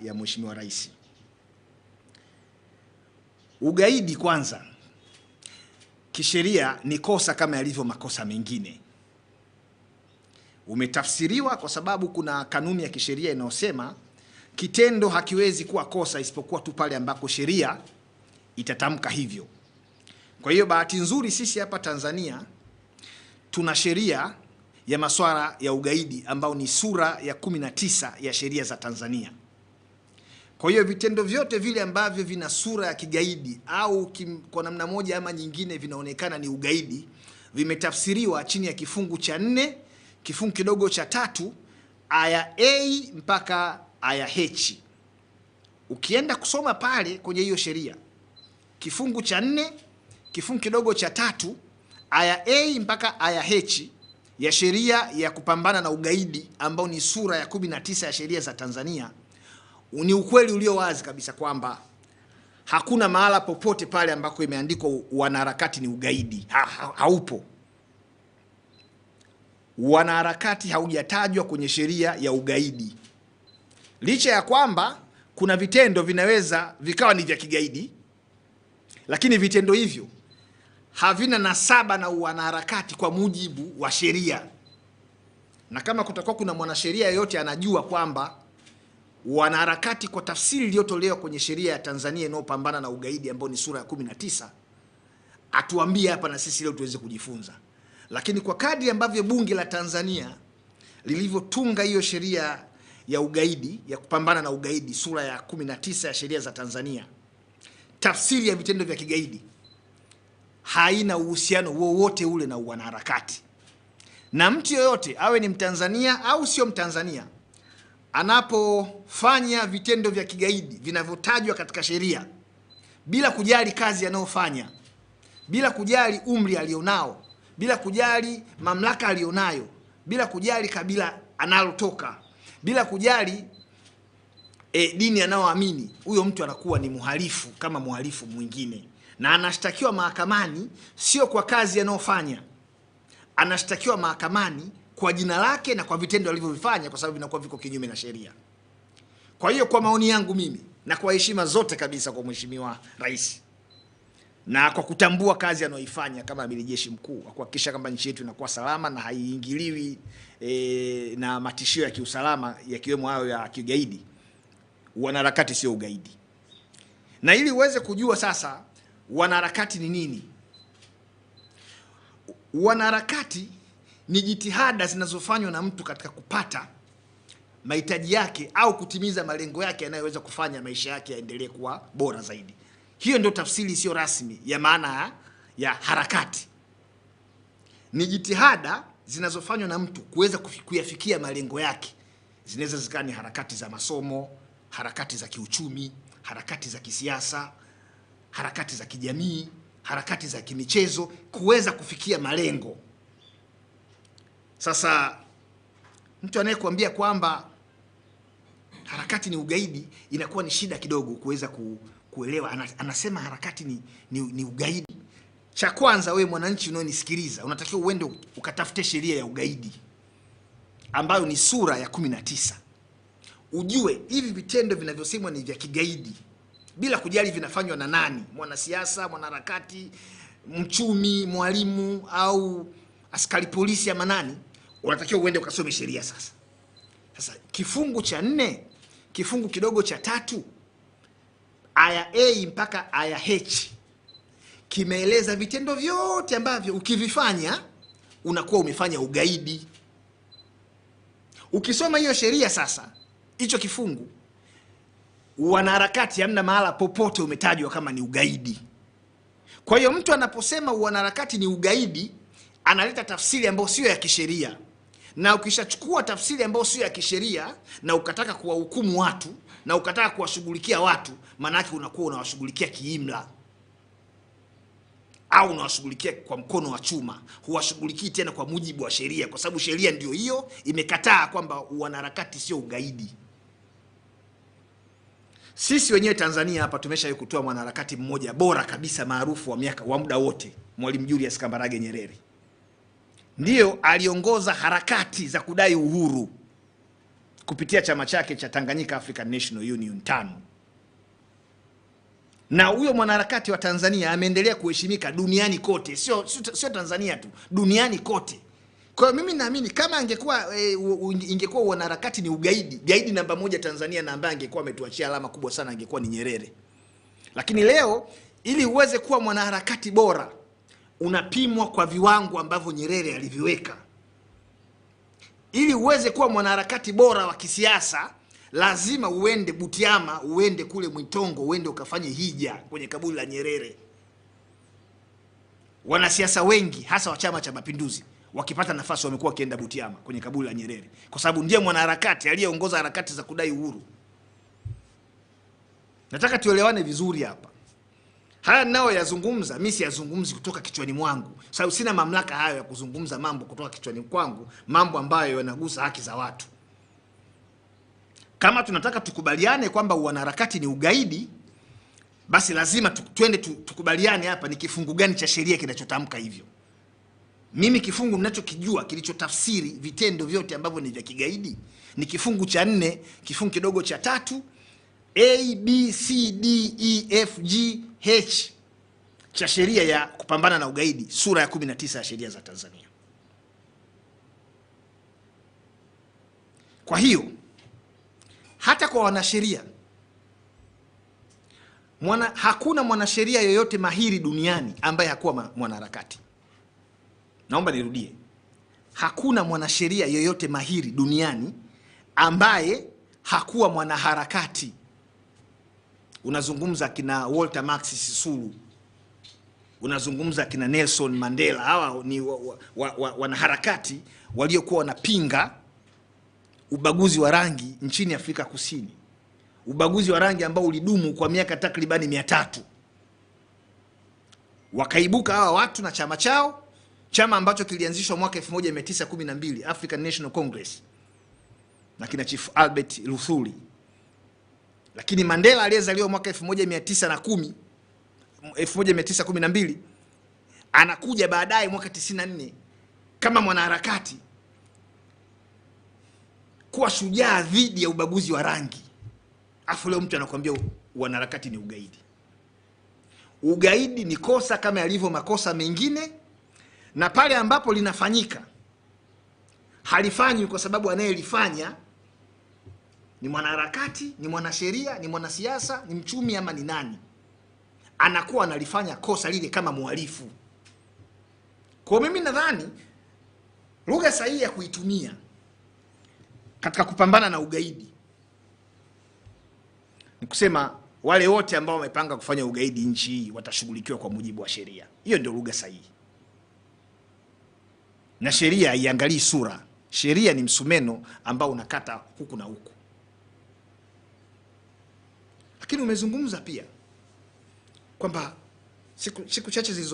ya Mheshimiwa Rais. Ugaidi kwanza kisheria ni kosa kama yalivyo makosa mengine. Umetafsiriwa kwa sababu kuna kanuni ya kisheria inayosema kitendo hakiwezi kuwa kosa isipokuwa tu pale ambako sheria itatamka hivyo. Kwa hiyo bahati nzuri sisi hapa Tanzania tuna sheria ya masuala ya ugaidi ambao ni sura ya 19 ya sheria za Tanzania. Kwa hiyo vitendo vyote vile ambavyo vina sura ya kigaidi au kwa namna moja ama nyingine vinaonekana ni ugaidi vimetafsiriwa chini ya kifungu cha 4 kifungu kidogo cha 3 aya A mpaka aya H. Ukienda kusoma pale kwenye hiyo sheria kifungu cha 4 kifungu kidogo cha 3 aya A mpaka aya H ya sheria ya kupambana na ugaidi ambao ni sura ya 19 ya sheria za Tanzania, ni ukweli ulio wazi kabisa kwamba hakuna mahala popote pale ambako imeandikwa wanaharakati ni ugaidi. Haupo. Wanaharakati haujatajwa kwenye sheria ya ugaidi. Licha ya kwamba kuna vitendo vinaweza vikawa ni vya kigaidi, lakini vitendo hivyo havina nasaba na wanaharakati kwa mujibu wa sheria. Na kama kutakuwa kuna mwanasheria yote anajua kwamba wanaharakati kwa tafsiri iliyotolewa kwenye sheria ya Tanzania inayopambana na ugaidi ambao ni sura ya 19, atuambie hapa na sisi leo tuweze kujifunza. Lakini kwa kadri ambavyo bunge la Tanzania lilivyotunga hiyo sheria ya ugaidi ya kupambana na ugaidi sura ya 19 ya sheria za Tanzania, tafsiri ya vitendo vya kigaidi haina uhusiano wowote ule na wanaharakati. Na mtu yoyote awe ni Mtanzania au sio Mtanzania anapofanya vitendo vya kigaidi vinavyotajwa katika sheria, bila kujali kazi anayofanya, bila kujali umri alionao, bila kujali mamlaka alionayo, bila kujali kabila analotoka, bila kujali dini anayoamini, huyo mtu anakuwa ni mhalifu kama mhalifu mwingine, na anashtakiwa mahakamani sio kwa kazi anayofanya, anashtakiwa mahakamani kwa jina lake na kwa vitendo alivyovifanya, kwa sababu vinakuwa viko kinyume na sheria. Kwa hiyo kwa maoni yangu mimi na kwa heshima zote kabisa kwa Mheshimiwa Rais, na kwa kutambua kazi anayoifanya kama Amiri Jeshi Mkuu wa kuhakikisha kwamba nchi yetu inakuwa salama na haiingiliwi na matishio ya kiusalama yakiwemo hayo ya kigaidi, wanaharakati sio ugaidi. Na ili uweze kujua sasa wanaharakati ni nini, wanaharakati ni jitihada zinazofanywa na mtu katika kupata mahitaji yake au kutimiza malengo yake yanayoweza kufanya maisha yake yaendelee kuwa bora zaidi. Hiyo ndio tafsiri sio rasmi ya maana ya harakati. Ni jitihada zinazofanywa na mtu kuweza kuyafikia malengo yake. Zinaweza zikawa ni harakati za masomo, harakati za kiuchumi, harakati za kisiasa, harakati za kijamii, harakati za kimichezo, kuweza kufikia malengo. Sasa mtu anayekuambia kwamba harakati ni ugaidi inakuwa ni shida kidogo kuweza kuelewa. Anasema harakati ni ugaidi. Cha kwanza, wewe mwananchi unayonisikiliza, unatakiwa uende ukatafute sheria ya ugaidi ambayo ni sura ya 19. Ujue hivi vitendo vinavyosemwa ni vya kigaidi, bila kujali vinafanywa na nani, mwanasiasa, mwanaharakati, mchumi, mwalimu au askari polisi ama nani. Unatakiwa uende ukasome sheria sasa. Sasa kifungu cha 4 kifungu kidogo cha 3 aya A mpaka aya H kimeeleza vitendo vyote ambavyo ukivifanya unakuwa umefanya ugaidi. Ukisoma hiyo sheria sasa, hicho kifungu, wanaharakati hamna mahala popote umetajwa kama ni ugaidi. Kwa hiyo mtu anaposema wanaharakati ni ugaidi, analeta tafsiri ambayo sio ya kisheria. Na ukishachukua tafsiri ambayo sio ya kisheria na ukataka kuwahukumu watu na ukataka kuwashughulikia watu, maana yake unakuwa unawashughulikia kiimla au unawashughulikia kwa mkono wa chuma. Huwashughulikii tena kwa mujibu wa sheria, kwa sababu sheria ndio hiyo imekataa kwamba wanaharakati sio ugaidi. Sisi wenyewe Tanzania hapa tumeshawahi kutoa mwanaharakati mmoja bora kabisa maarufu wa muda wote, Mwalimu Julius Kambarage Nyerere. Ndio aliongoza harakati za kudai uhuru kupitia chama chake cha Tanganyika African National Union 5. Na huyo mwanaharakati wa Tanzania ameendelea kuheshimika duniani kote, sio Tanzania tu, duniani kote. Kwa hiyo mimi naamini kama angekuwa ingekuwa wanaharakati ni gaidi namba 1 Tanzania, na ambaye angekuwa ametuachia alama kubwa sana angekuwa ni Nyerere. Lakini leo ili uweze kuwa mwanaharakati bora unapimwa kwa viwango ambavyo Nyerere aliviweka. Ili uweze kuwa mwanaharakati bora wa kisiasa lazima uende Butiama, uende kule Mwitongo, uende ukafanye hija kwenye kaburi la Nyerere. Wanasiasa wengi hasa wa Chama cha Mapinduzi wakipata nafasi wamekuwa wakienda Butiama kwenye kaburi la Nyerere, kwa sababu ndiye mwanaharakati aliyeongoza harakati za kudai uhuru. Nataka tuelewane vizuri hapa. Haya nao yazungumza, mimi siyazungumzi kutoka kichwani mwangu, sababu sina mamlaka hayo ya kuzungumza mambo kutoka kichwani kwangu, mambo ambayo yanagusa haki za watu. Kama tunataka tukubaliane kwamba wanaharakati ni ugaidi, basi lazima twende tukubaliane hapa ni kifungu gani cha sheria kinachotamka hivyo. Mimi kifungu ninachokijua kilichotafsiri vitendo vyote ambavyo ni vya kigaidi ni kifungu cha 4, kifungu kidogo cha 3, A, B, C, D, E, F, G, H cha sheria ya kupambana na ugaidi, sura ya 19 ya sheria za Tanzania. Kwa hiyo hata kwa wanasheria, hakuna mwanasheria yoyote mahiri duniani ambaye hakuwa mwanaharakati. Naomba nirudie. Hakuna mwanasheria yoyote mahiri duniani ambaye hakuwa mwanaharakati. Unazungumza kina Walter Max Sisulu, unazungumza kina Nelson Mandela. Hawa ni wanaharakati waliokuwa wanapinga ubaguzi wa rangi nchini Afrika Kusini. Ubaguzi wa rangi ambao ulidumu kwa miaka takribani 300. Wakaibuka hawa watu na chama chao, chama ambacho kilianzishwa mwaka 1912, African National Congress, na kina Chief Albert Luthuli. Lakini Mandela aliyezaliwa mwaka 1912 anakuja baadaye mwaka 94 kama mwanaharakati kuwa shujaa dhidi ya ubaguzi wa rangi. Afu leo mtu anakuambia wanaharakati ni ugaidi. Ugaidi ni kosa kama yalivyo makosa mengine, na pale ambapo linafanyika halifanywi kwa sababu anayelifanya ni mwanaharakati, ni mwanasheria, ni mwanasiasa, ni mchumi ama ni nani. Anakuwa analifanya kosa lile kama mhalifu. Kwa mimi nadhani lugha sahihi ya kuitumia katika kupambana na ugaidi ni kusema wale wote ambao wamepanga kufanya ugaidi nchi hii watashughulikiwa kwa mujibu wa sheria. Hiyo ndio lugha sahihi. Na sheria haiangalii sura. Sheria ni msumeno ambao unakata huku na huku. Lakini umezungumza pia kwamba siku chache zilizo